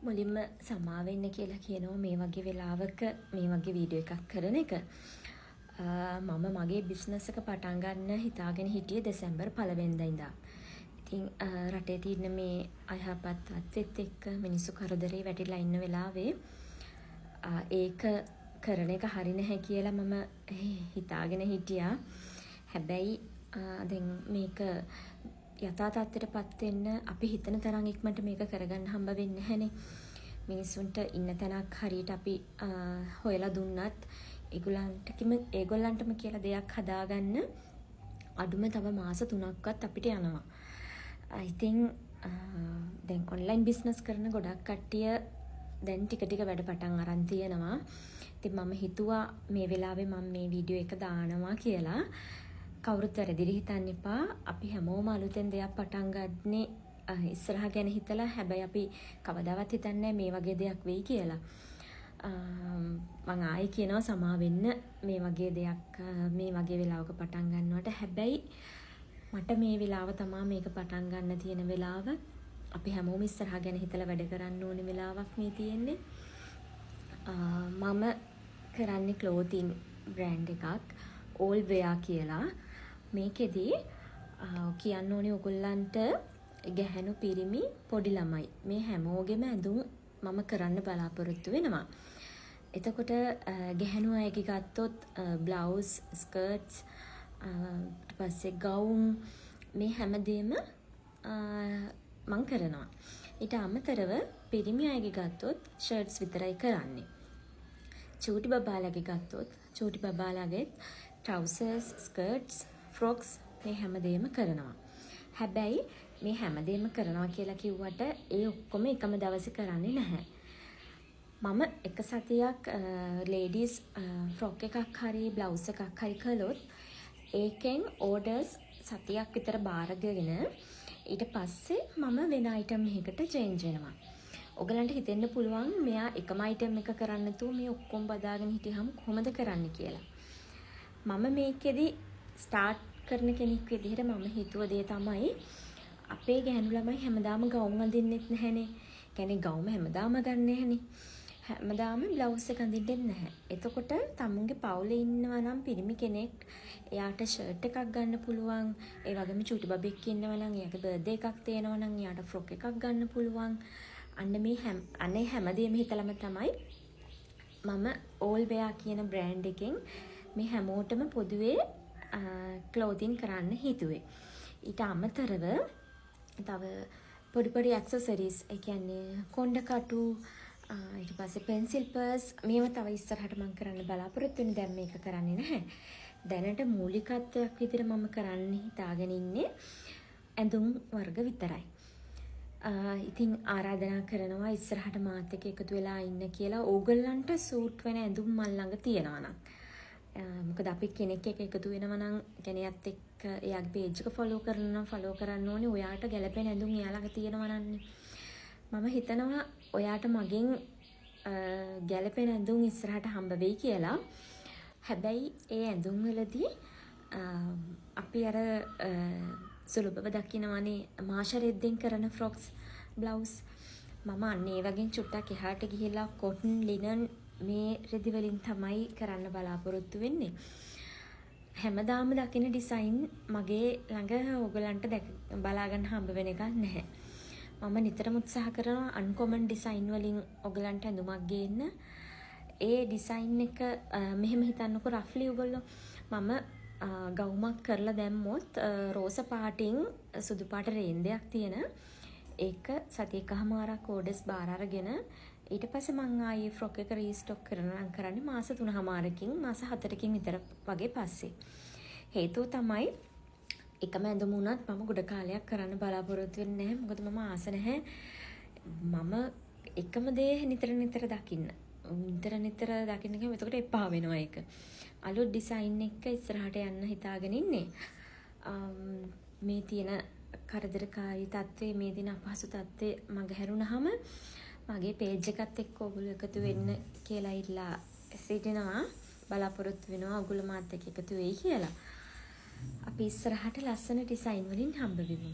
මුලින්ම සමා වෙන්න කියලා කියනවා මේ වගේ වෙලාවක මේ වගේ වීඩියෝ එකක් කරන එක. මම මගේ බිස්නස් එක පටන් ගන්න හිතාගෙන හිටියේ දෙසැම්බර් 1 වෙනිදා ඉඳන්. ඉතින් රටේ තියෙන මේ අයහපත් තත්ත්වෙත් එක්ක මිනිස්සු කරදරේ වැටිලා ඉන්න වෙලාවේ ඒක කරන එක හරි නැහැ කියලා මම හිතාගෙන හිටියා. හැබැයි දැන් මේක යථා තත්ත්වයටපත් වෙන්න අපි හිතන තරම් ඉක්මනට මේක කරගන්න හම්බ වෙන්නේ නැහනේ. මිනිස්සුන්ට ඉන්න තැනක් හරියට අපි හොයලා දුන්නත් ඒගොල්ලන්ටම කියලා දෙයක් හදාගන්න අඩුම තව මාස 3ක්වත් අපිට යනවා. ඉතින් දැන් ඔන්ලයින් බිස්නස් කරන ගොඩක් කට්ටිය දැන් ටික ටික වැඩ පටන් අරන් තියෙනවා. ඉතින් මම හිතුවා මේ වෙලාවේ මම මේ වීඩියෝ එක දානවා කියලා. කවුරුත් වැරදිරි හිතන්න එපා. අපි හැමෝම අලුතෙන් දෙයක් පටන් ගන්නේ ඉස්සරහ ගැන හිතලා. හැබැයි අපි කවදාවත් හිතන්නේ මේ වගේ දෙයක් වෙයි කියලා. මම ආයේ කියනවා සමා වෙන්න මේ වගේ දෙයක් මේ වගේ වෙලාවක පටන් ගන්නවට. හැබැයි මට මේ වෙලාව තමයි මේක පටන් ගන්න තියෙන වෙලාව. අපි හැමෝම ඉස්සරහ ගැන හිතලා වැඩ කරන්න ඕනේ වෙලාවක් මේ තියෙන්නේ. මම කරන්නේ ක්ලෝතින් බ්‍රෑන්ඩ් එකක් all wear කියලා. මේකෙදි කියන්න ඕනේ ඔයගොල්ලන්ට ගැහැණු පිරිමි පොඩි ළමයි මේ හැමෝගෙම ඇඳුම් මම කරන්න බලාපොරොත්තු වෙනවා. එතකොට ගැහැණු අයගේ ගත්තොත් බ්ලවුස්, ස්කර්ට්ස්, ඊට පස්සේ ගවුම් මේ හැමදේම මම කරනවා. ඊට අමතරව පිරිමි අයගේ ගත්තොත් ෂර්ට්ස් විතරයි කරන්නේ. චූටි බබාලාගේ ගත්තොත් චූටි බබාලාගේ trousers, skirts, frocks මේ හැමදේම කරනවා. හැබැයි මේ හැමදේම කරනවා කියලා කිව්වට ඒ ඔක්කොම එකම දවසේ කරන්නේ නැහැ. මම එක සතියක් ladies frock එකක් හරි blouse එකක් හරි කළොත් ඒකෙන් orders සතියක් විතර බාරගෙන ඊට පස්සේ මම වෙන item එකකට change වෙනවා. ඔයගලන්ට හිතෙන්න පුළුවන් මෙයා එකම item එක කරන්න නැතුව මේ ඔක්කොම බදාගෙන හිටියහම කොහොමද කරන්න කියලා. මම මේකෙදි ස්ටාර්ට් කරන කෙනෙක් විදිහට මම හිතුව දේ තමයි අපේ ගැහැණු ළමයි හැමදාම ගවුම් අඳින්නෙත් නැහනේ. කියන්නේ ගවුම හැමදාම ගන්න නැහනේ. හැමදාම බ්ලවුස් එක අඳින්නෙත් නැහැ. එතකොට තමුන්ගේ පවුලේ ඉන්නවා නම් පිරිමි කෙනෙක් එයාට ෂර්ට් එකක් ගන්න පුළුවන්. ඒ වගේම චූටි බබෙක් ඉන්නවා නම් එයාගේ බර්ත්ඩේ එකක් තියෙනවා නම් එයාට ෆ්‍රොක් එකක් ගන්න පුළුවන්. අන්න මේ හැමදේම හිතලම තමයි මම all wear කියන බ්‍රෑන්ඩ් එකෙන් මේ හැමෝටම පොදුවේ ක්ලෝතින් කරන්න හිතුවේ. ඊට අමතරව තව පොඩි ඇක්සසරිස්, ඒ කියන්නේ කොණ්ඩ කටු, ඊට පස්සේ පෙන්සිල් පර්ස් මේවා තව ඉස්සරහට මම කරන්න බලාපොරොත්තු වෙන්නේ. දැන් මේක කරන්නේ නැහැ. දැනට මූලිකත්වයක් විදිහට මම කරන්න හිතාගෙන ඉන්නේ ඇඳුම් වර්ග විතරයි. ඉතින් ආරාධනා කරනවා ඉස්සරහට මාත් එක්ක එකතු වෙලා ඉන්න කියලා. ඕගොල්ලන්ට සූට් වෙන ඇඳුම් මල් ළඟ තියෙනවා නම්. මොකද අපි කෙනෙක් එක්ක එකතු වෙනවා නම් කෙනියත් එක්ක එයාගේ page එක follow කරන්න ඕනේ. ඔයාට ගැළපෙන ඇඳුම් එයා ළඟ තියෙනවා නන්නේ. මම හිතනවා ඔයාට මගෙන් ගැළපෙන ඇඳුම් ඉස්සරහට හම්බ වෙයි කියලා. හැබැයි ඒ ඇඳුම් වලදී අපි අර සුලභව දකින්නවනේ මාෂා රෙද්දෙන් කරන ෆ්‍රොක්ස්, බ්ලවුස්. මම අන්න ඒ වගේ චුට්ටක් එහාට ගිහිල්ලා කොටන්, ලිනන් මේ රෙදි වලින් තමයි කරන්න බලාපොරොත්තු වෙන්නේ. හැමදාම දකින ඩිසයින් මගේ ළඟ ඕගලන්ට බලා ගන්න හම්බ වෙන එකක් නැහැ. මම නිතරම උත්සාහ කරනවා අන්කොමන් ඩිසයින් වලින් ඕගලන්ට ඇඳුමක් ගේන්න. ඒ ඩිසයින් එක මෙහෙම හිතන්නකො රෆ්ලි ඔයගොල්ලෝ මම ගවුමක් කරලා දැම්මොත් රෝස පාටින් සුදු පාට රේන්දයක් තියෙන ඒක සතියකමාරක් ඕඩර්ස් බාර අරගෙන ඊට පස්සේ මම ආයේ ෆ්‍රොක් එක රීස්ටොක් කරන්නේ මාස 3මාරකින් මාස 4කින් විතර වගේ පස්සේ. හේතුව තමයි එකම ඇඳුම උනත් මම ගොඩ කාලයක් කරන්න බලාපොරොත්තු වෙන්නේ නැහැ. මොකද මම ආස නැහැ මම එකම දේ නිතර දකින්න. නිතර දකින්න කියම එතකොට එපා වෙනවා ඒක. අලුත් ඩිසයින් එක ඉස්සරහට යන්න හිතාගෙන ඉන්නේ. මේ තියෙන කරදරකාරී තත්ත්වයේ මේ දින අපහසු තත්ත්වයේ මග හැරුණාම මගේ page එකත් එක්ක ඔයගොල්ලෝ එකතු වෙන්න කියලා ඉල්ලා සිටිනවා. බලාපොරොත්තු වෙනවා ඔයගොල්ලෝ මාත් එක්ක එකතු වෙයි කියලා. අපි ඉස්සරහට ලස්සන ඩිසයින් වලින් හම්බ වෙමු.